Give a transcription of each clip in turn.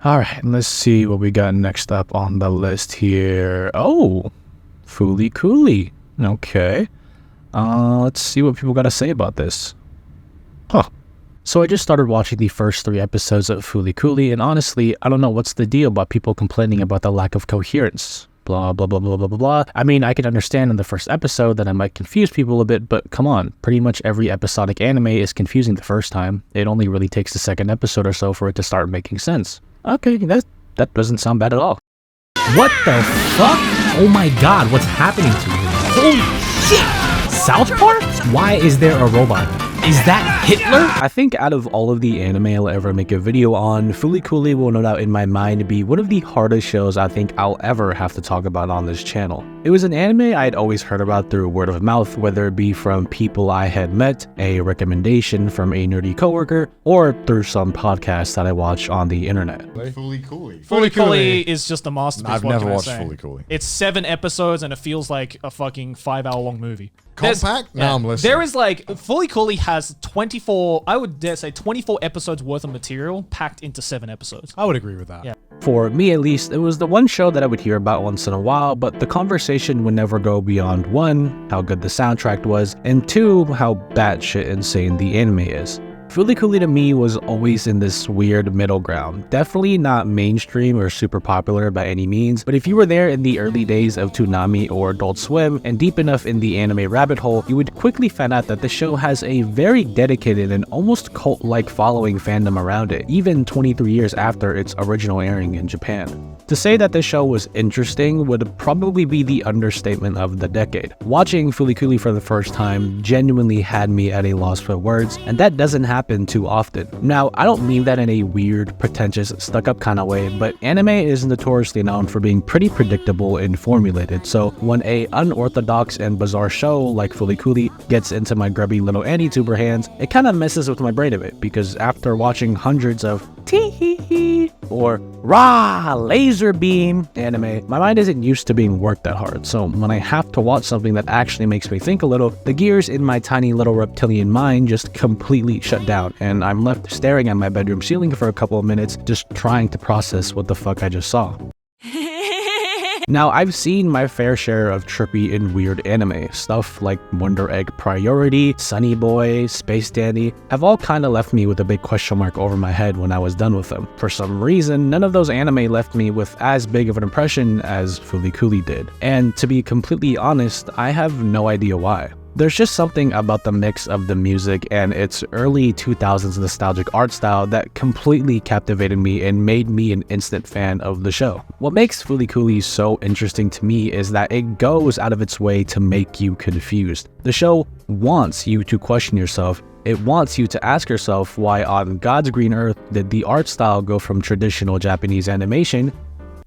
Alright, let's see what we got next up on the list here. Oh, Fooly Cooly. Okay. Let's see what people got to say about this. Huh. So I just started watching the first 3 episodes of Fooly Cooly, and honestly, I don't know what's the deal about people complaining about the lack of coherence. Blah, blah, blah, blah, blah, blah, blah. I mean, I can understand in the first episode that I might confuse people a bit, but come on, pretty much every episodic anime is confusing the first time. It only really takes the second episode or so for it to start making sense. Okay, that doesn't sound bad at all. What the fuck? Oh my god, what's happening to you? Holy shit! South Park? Why is there a robot? Is that Hitler? I think out of all of the anime I'll ever make a video on, Fooly Cooly will no doubt in my mind be one of the hardest shows I think I'll ever have to talk about on this channel. It was an anime I'd always heard about through word of mouth, whether it be from people I had met, a recommendation from a nerdy coworker, or through some podcast that I watched on the internet. Fooly Cooly. Fooly Cooly is just a masterpiece. I've never watched Fooly Cooly. It's 7 episodes and it feels like a fucking 5-hour-long movie. Compact? Now I'm listening. There is like, Fooly Cooly has 24, I would dare say 24 episodes worth of material packed into 7 episodes. I would agree with that. Yeah. For me at least, it was the one show that I would hear about once in a while, but the conversation would never go beyond 1, how good the soundtrack was, and 2, how batshit insane the anime is. Fooly Cooly to me was always in this weird middle ground. Definitely not mainstream or super popular by any means, but if you were there in the early days of Toonami or Adult Swim and deep enough in the anime rabbit hole, you would quickly find out that the show has a very dedicated and almost cult-like following fandom around it, even 23 years after its original airing in Japan. To say that this show was interesting would probably be the understatement of the decade. Watching Fooly Cooly for the first time genuinely had me at a loss for words, and that doesn't happen too often. Now, I don't mean that in a weird, pretentious, stuck-up kind of way, but anime is notoriously known for being pretty predictable and formulated, so when a unorthodox and bizarre show like Fooly Cooly gets into my grubby little AniTuber hands, it kind of messes with my brain a bit, because after watching hundreds of tee-hee-hee or rah laser beam anime, my mind isn't used to being worked that hard, so when I have to watch something that actually makes me think a little, the gears in my tiny little reptilian mind just completely shut down, and I'm left staring at my bedroom ceiling for a couple of minutes just trying to process what the fuck I just saw. Now, I've seen my fair share of trippy and weird anime. Stuff like Wonder Egg Priority, Sunny Boy, Space Dandy have all kinda left me with a big question mark over my head when I was done with them. For some reason, none of those anime left me with as big of an impression as Fooly Cooly did. And to be completely honest, I have no idea why. There's just something about the mix of the music and its early 2000s nostalgic art style that completely captivated me and made me an instant fan of the show. What makes Fooly Cooly so interesting to me is that it goes out of its way to make you confused. The show wants you to question yourself. It wants you to ask yourself why on God's green earth did the art style go from traditional Japanese animation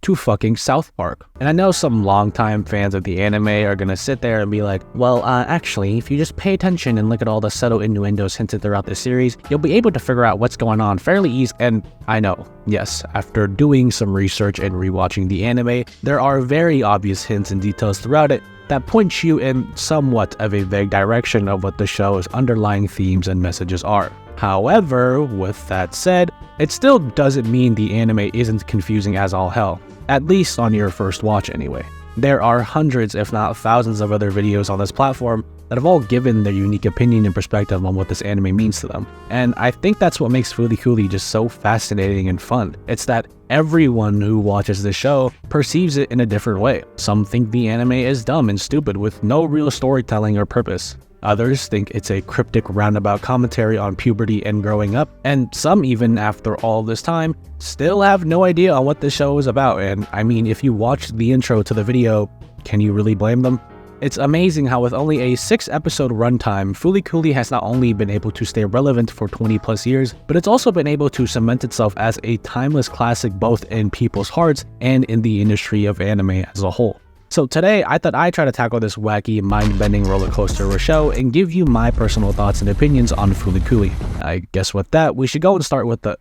to fucking South Park. And I know some longtime fans of the anime are gonna sit there and be like, well, actually, if you just pay attention and look at all the subtle innuendos hinted throughout the series, you'll be able to figure out what's going on fairly easy. And I know, yes, after doing some research and rewatching the anime, there are very obvious hints and details throughout it that point you in somewhat of a vague direction of what the show's underlying themes and messages are. However, with that said, it still doesn't mean the anime isn't confusing as all hell, at least on your first watch anyway. There are hundreds if not thousands of other videos on this platform that have all given their unique opinion and perspective on what this anime means to them. And I think that's what makes Fooly Cooly just so fascinating and fun. It's that everyone who watches this show perceives it in a different way. Some think the anime is dumb and stupid with no real storytelling or purpose. Others think it's a cryptic roundabout commentary on puberty and growing up, and some even, after all this time, still have no idea on what this show is about. And I mean, if you watched the intro to the video, can you really blame them? It's amazing how with only a 6-episode runtime, Fooly Cooly has not only been able to stay relevant for 20 plus years, but it's also been able to cement itself as a timeless classic both in people's hearts and in the industry of anime as a whole. So today, I thought I'd try to tackle this wacky, mind-bending roller coaster of a show and give you my personal thoughts and opinions on Fooly Cooly. I guess with that, we should go and start with the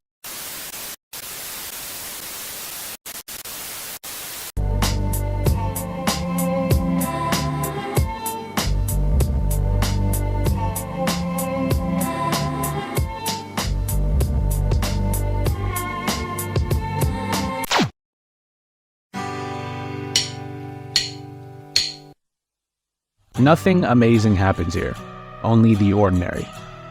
Nothing amazing happens here, only the ordinary.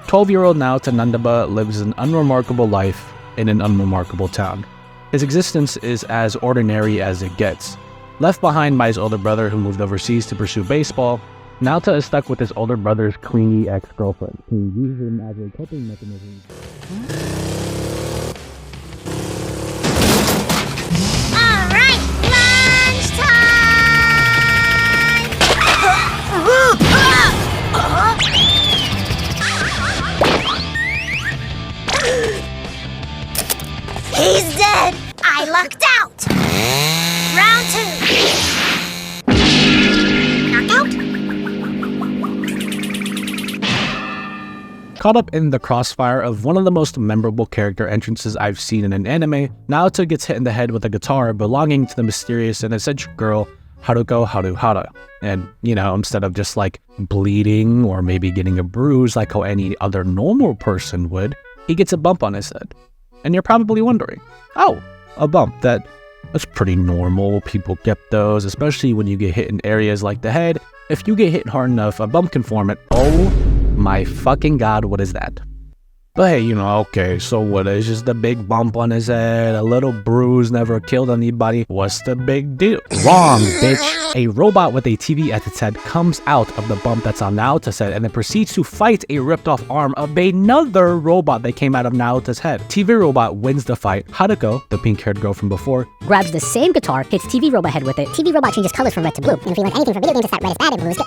12-year-old Naota Nandaba lives an unremarkable life in an unremarkable town. His existence is as ordinary as it gets. Left behind by his older brother who moved overseas to pursue baseball, Naota is stuck with his older brother's clingy ex-girlfriend, who uses him as a coping mechanism. Alright, lunchtime! He's dead! I lucked out! Round 2. Knockout? Caught up in the crossfire of one of the most memorable character entrances I've seen in an anime, Naota gets hit in the head with a guitar belonging to the mysterious and eccentric girl Haruko Haruhara. And, instead of just like bleeding or maybe getting a bruise like how any other normal person would, he gets a bump on his head. And you're probably wondering, oh, a bump, that's pretty normal, people get those, especially when you get hit in areas like the head. If you get hit hard enough, a bump can form it. Oh my fucking god, what is that? But hey, okay, so what? It's just a big bump on his head, a little bruise, never killed anybody. What's the big deal? Wrong, bitch. A robot with a TV at its head comes out of the bump that's on Naota's head and then proceeds to fight a ripped off arm of another robot that came out of Naota's head. TV robot wins the fight. Haruko, the pink-haired girl from before, grabs the same guitar, hits TV robot head with it. TV robot changes colors from red to blue. And if you learn anything from video games, it's that red is bad and blue is good.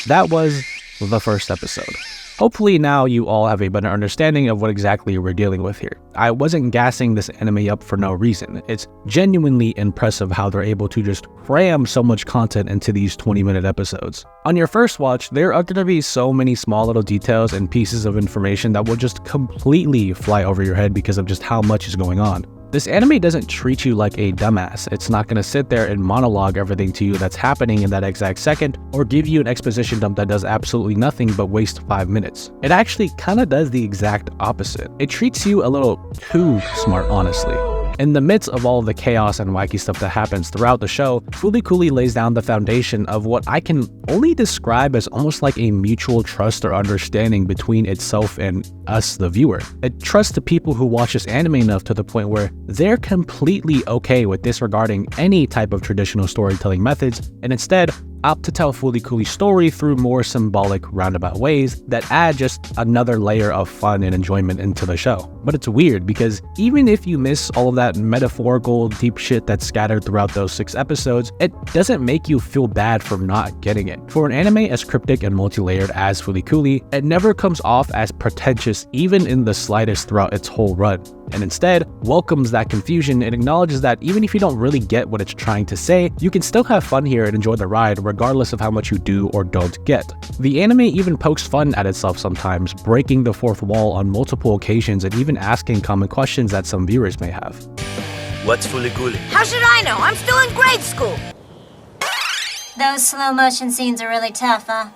That was the first episode. Hopefully now you all have a better understanding of what exactly we're dealing with here. I wasn't gassing this anime up for no reason. It's genuinely impressive how they're able to just cram so much content into these 20-minute episodes. On your first watch, there are going to be so many small little details and pieces of information that will just completely fly over your head because of just how much is going on. This anime doesn't treat you like a dumbass. It's not going to sit there and monologue everything to you that's happening in that exact second, or give you an exposition dump that does absolutely nothing but waste 5 minutes. It actually kind of does the exact opposite. It treats you a little too smart, honestly. In the midst of all the chaos and wacky stuff that happens throughout the show, Fooly Cooly lays down the foundation of what I can only describe as almost like a mutual trust or understanding between itself and us, the viewer. It trusts the people who watch this anime enough to the point where they're completely okay with disregarding any type of traditional storytelling methods and instead opt to tell Fooly Cooly's story through more symbolic, roundabout ways that add just another layer of fun and enjoyment into the show. But it's weird because even if you miss all of that metaphorical deep shit that's scattered throughout those 6 episodes, it doesn't make you feel bad for not getting it. For an anime as cryptic and multi-layered as Fooly Cooly, it never comes off as pretentious even in the slightest throughout its whole run, and instead welcomes that confusion and acknowledges that even if you don't really get what it's trying to say, you can still have fun here and enjoy the ride regardless of how much you do or don't get. The anime even pokes fun at itself sometimes, breaking the fourth wall on multiple occasions and even asking common questions that some viewers may have. What's Fooly Cooly? How should I know? I'm still in grade school. Those slow motion scenes are really tough, huh?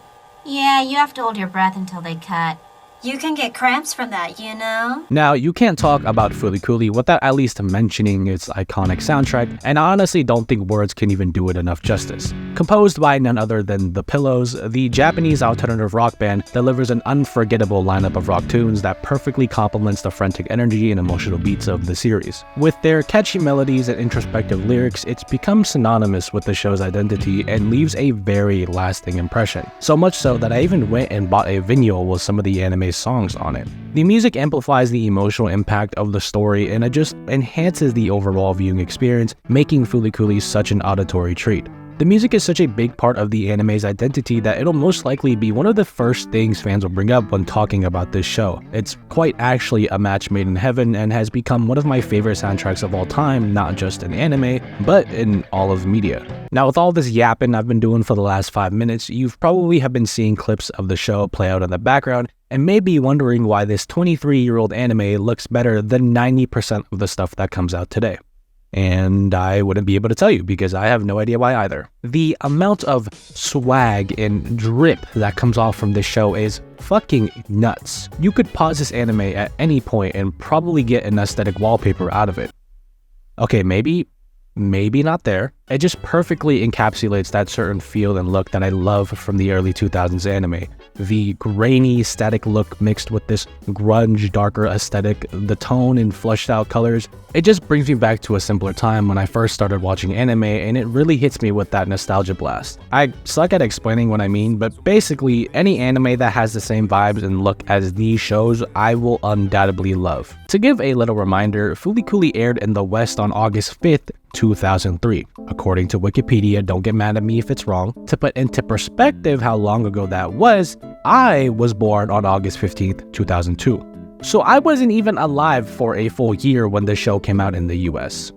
Yeah, you have to hold your breath until they cut. You can get cramps from that, you know? Now, you can't talk about Fooly Cooly without at least mentioning its iconic soundtrack, and I honestly don't think words can even do it enough justice. Composed by none other than The Pillows, the Japanese alternative rock band delivers an unforgettable lineup of rock tunes that perfectly complements the frantic energy and emotional beats of the series. With their catchy melodies and introspective lyrics, it's become synonymous with the show's identity and leaves a very lasting impression. So much so that I even went and bought a vinyl with some of the anime songs on it. The music amplifies the emotional impact of the story and it just enhances the overall viewing experience, making Fooly Cooly such an auditory treat. The music is such a big part of the anime's identity that it'll most likely be one of the first things fans will bring up when talking about this show. It's quite actually a match made in heaven and has become one of my favorite soundtracks of all time, not just in anime, but in all of media. Now, with all this yapping I've been doing for the last 5 minutes, you've probably have been seeing clips of the show play out in the background and may be wondering why this 23-year-old anime looks better than 90% of the stuff that comes out today. And I wouldn't be able to tell you because I have no idea why either. The amount of swag and drip that comes off from this show is fucking nuts. You could pause this anime at any point and probably get an aesthetic wallpaper out of it. Okay, maybe not there. It just perfectly encapsulates that certain feel and look that I love from the early 2000s anime. The grainy, static look mixed with this grunge, darker aesthetic, the tone and flushed out colors. It just brings me back to a simpler time when I first started watching anime, and it really hits me with that nostalgia blast. I suck at explaining what I mean, but basically any anime that has the same vibes and look as these shows, I will undoubtedly love. To give a little reminder, Fooly Cooly aired in the West on August 5th, 2003. According to Wikipedia, don't get mad at me if it's wrong. To put into perspective how long ago that was, I was born on August 15th, 2002. So I wasn't even alive for a full year when the show came out in the US.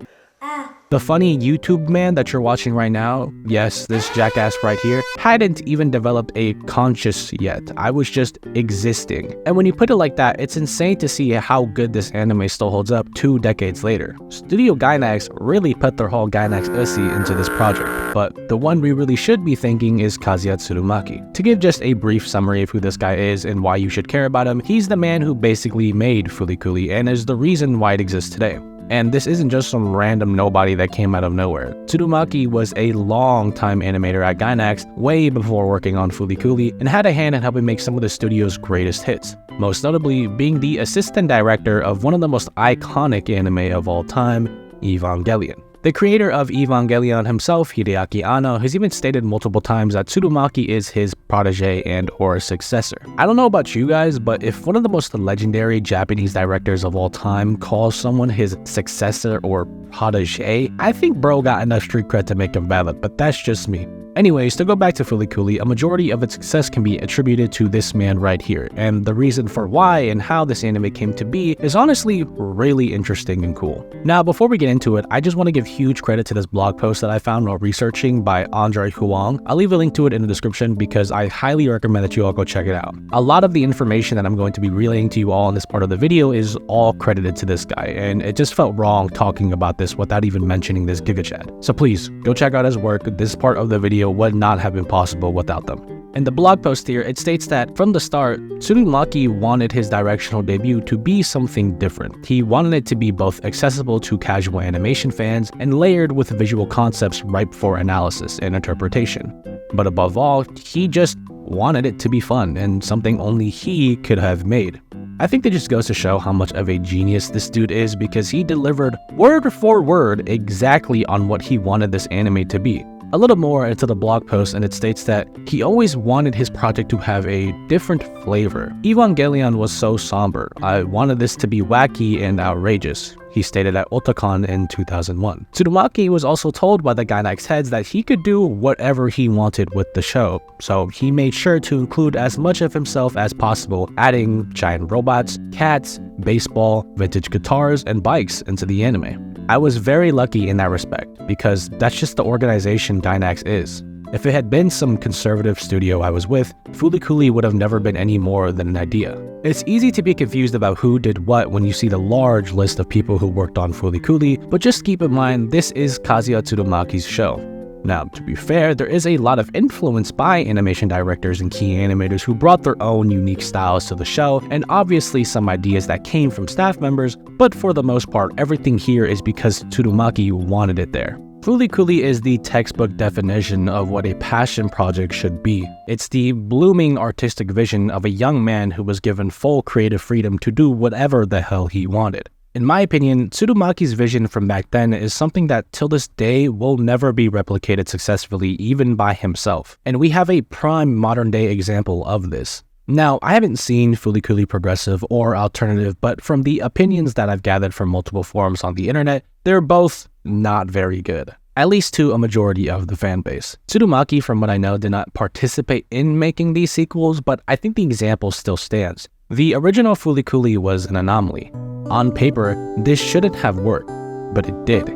The funny YouTube man that you're watching right now, yes, this jackass right here, hadn't even developed a conscience yet. I was just existing. And when you put it like that, it's insane to see how good this anime still holds up 2 decades later. Studio Gainax really put their whole Gainax Ussy into this project, but the one we really should be thanking is Kazuya Tsurumaki. To give just a brief summary of who this guy is and why you should care about him, he's the man who basically made Fooly Cooly and is the reason why it exists today. And this isn't just some random nobody that came out of nowhere. Tsurumaki was a long-time animator at Gainax way before working on Fooly Cooly and had a hand in helping make some of the studio's greatest hits, most notably being the assistant director of one of the most iconic anime of all time, Evangelion. The creator of Evangelion himself, Hideaki Anno, has even stated multiple times that Tsurumaki is his protege and or successor. I don't know about you guys, but if one of the most legendary Japanese directors of all time calls someone his successor or protege, I think bro got enough street cred to make him valid, but that's just me. Anyways, to go back to Fooly Cooly, a majority of its success can be attributed to this man right here, and the reason for why and how this anime came to be is honestly really interesting and cool. Now, before we get into it, I just want to give huge credit to this blog post that I found while researching by Andre Huang. I'll leave a link to it in the description because I highly recommend that you all go check it out. A lot of the information that I'm going to be relaying to you all in this part of the video is all credited to this guy, and it just felt wrong talking about this without even mentioning this Giga Chad. So please, go check out his work. This part of the video would not have been possible without them. In the blog post here, it states that from the start, Tsurumaki wanted his directional debut to be something different. He wanted it to be both accessible to casual animation fans and layered with visual concepts ripe for analysis and interpretation. But above all, he just wanted it to be fun and something only he could have made. I think that just goes to show how much of a genius this dude is because he delivered word for word exactly on what he wanted this anime to be. A little more into the blog post, and it states that he always wanted his project to have a different flavor. Evangelion was so somber. I wanted this to be wacky and outrageous, he stated at Otakon in 2001. Tsurumaki was also told by the Gainax heads that he could do whatever he wanted with the show, so he made sure to include as much of himself as possible, adding giant robots, cats, baseball, vintage guitars, and bikes into the anime. I was very lucky in that respect, because that's just the organization Gainax is. If it had been some conservative studio I was with, Fooly Cooly would have never been any more than an idea. It's easy to be confused about who did what when you see the large list of people who worked on Fooly Cooly, but just keep in mind this is Kazuya Tsurumaki's show. Now, to be fair, there is a lot of influence by animation directors and key animators who brought their own unique styles to the show, and obviously some ideas that came from staff members, but for the most part, everything here is because Tsurumaki wanted it there. Fooly Cooly is the textbook definition of what a passion project should be. It's the blooming artistic vision of a young man who was given full creative freedom to do whatever the hell he wanted. In my opinion, Tsurumaki's vision from back then is something that till this day will never be replicated successfully even by himself, and we have a prime modern day example of this. Now, I haven't seen Fooly Cooly progressive or alternative, but from the opinions that I've gathered from multiple forums on the internet, they're both not very good, at least to a majority of the fan base. Tsurumaki, from what I know, did not participate in making these sequels, but I think the example still stands. The original Fooly Cooly was an anomaly. On paper, this shouldn't have worked, but it did.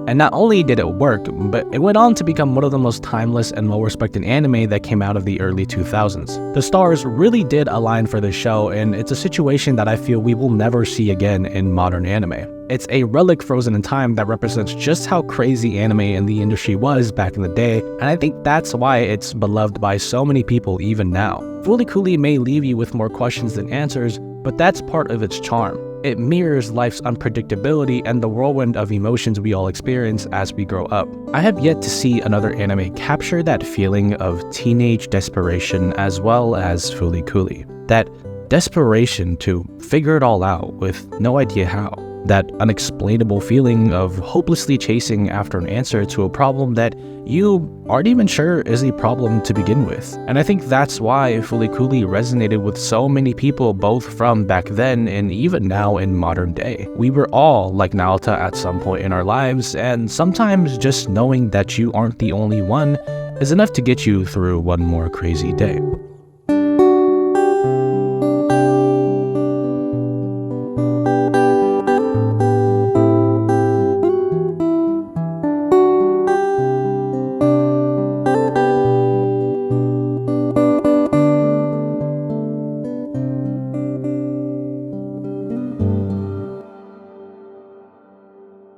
And not only did it work, but it went on to become one of the most timeless and well-respected anime that came out of the early 2000s. The stars really did align for this show, and it's a situation that I feel we will never see again in modern anime. It's a relic frozen in time that represents just how crazy anime in the industry was back in the day, and I think that's why it's beloved by so many people even now. Fooly Cooly may leave you with more questions than answers, but that's part of its charm. It mirrors life's unpredictability and the whirlwind of emotions we all experience as we grow up. I have yet to see another anime capture that feeling of teenage desperation as well as Fooly Cooly. That desperation to figure it all out with no idea how. That unexplainable feeling of hopelessly chasing after an answer to a problem that you aren't even sure is a problem to begin with. And I think that's why Fooly Cooly resonated with so many people both from back then and even now in modern day. We were all like Naota at some point in our lives, and sometimes just knowing that you aren't the only one is enough to get you through one more crazy day.